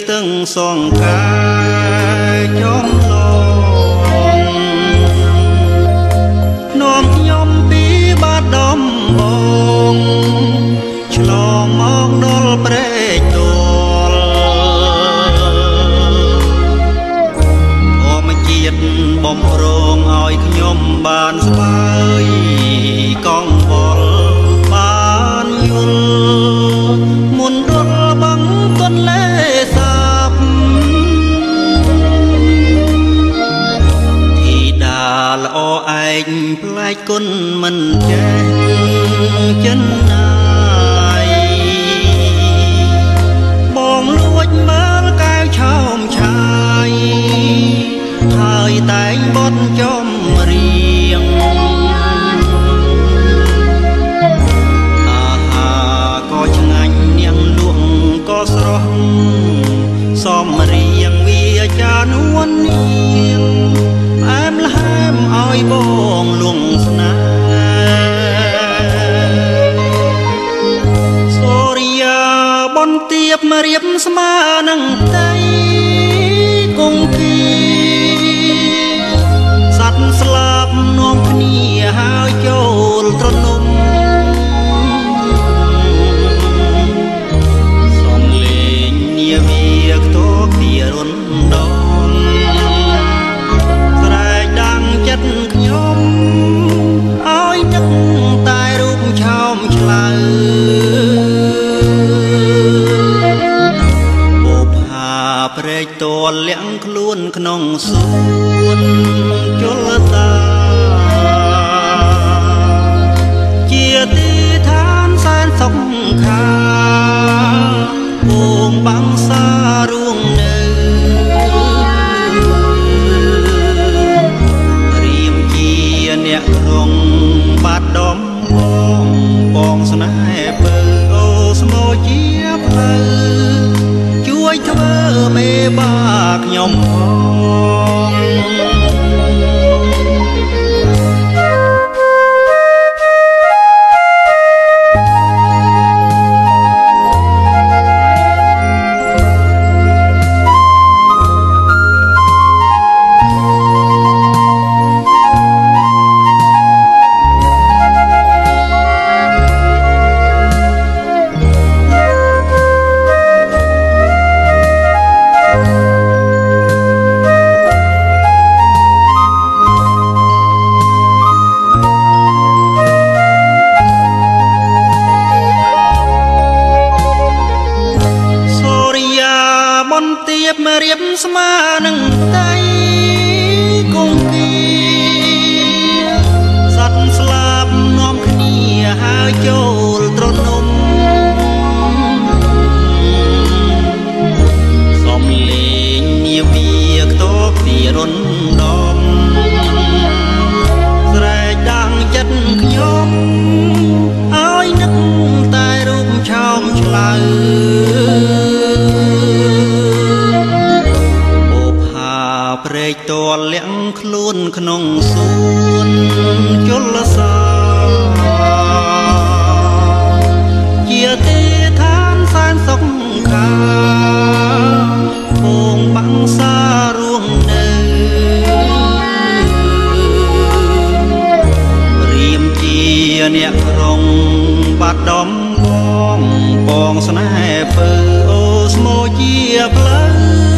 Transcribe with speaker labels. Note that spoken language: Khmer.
Speaker 1: ទាំងសងកាយចំឡងនាំខ្ញុំពីបាត់ដំបងឆ្លងមកដល់ព្រែកទួលធម្មជាតិបំរងឲ្យខ្ញុំបានស្បើយកងវល់បានយល់មុនរត់បឹងទន្លេសាបធីតាល្អឯងប្លែកគុណមិនចេះចិនណាយបងលួចមើលកែវឆោមឆាយហើយតែងបត់ចំរៀងអាហារក៏ឆ្ងាញ់នាងលក់ក៏ស្រស់សំរៀងវាចានួននាងផ្អែមល្ហែមឲ្យបងលងស្នេហ៍សូរិយាបន្ទាបមករៀបស្មើនឹងដីគង្គាសត្វស្លាប់នាំគ្នាហើយចូលត្រនំសំលេងនាវាខ្ទរពីរុនដងស្រែកដាំងចិត្តខ្ញុំឲ្យនឹកតែរូបឆោមឆ្លៅបុប្ផាព្រែកតលលាក់ខ្លួនក្នុងសួនជលតាជាទីឋានសែនសុខាពងបាំងសារួងនៅរៀមជាអ្នកក្រុងបាត់ដំបងបងស្នេហ៍ពើអូស្មោជាផ្លូវជួយធ្វើមេបាខ្ញុំផងទៀបមករៀបស្មើនឹងដីគង្គាសត្វស្លាប់នាំគ្នាហើយចូលត្រនំសំលេងនាវាខ្ទរពីរុនដំស្រែកដាំងចិត្តខ្ញុំឲ្យនឹកតែរូបឆោមឆ្លៅព្រែកតលលាក់ខ្លួនក្នុងសួនជលសាជាទីឋានសែនសុខាពងបាំងសារួងនៅរៀមជាអ្នកក្រុងបាត់ដំបងបងស្នេហ៍ពើអូស្មោជាផ្លូវ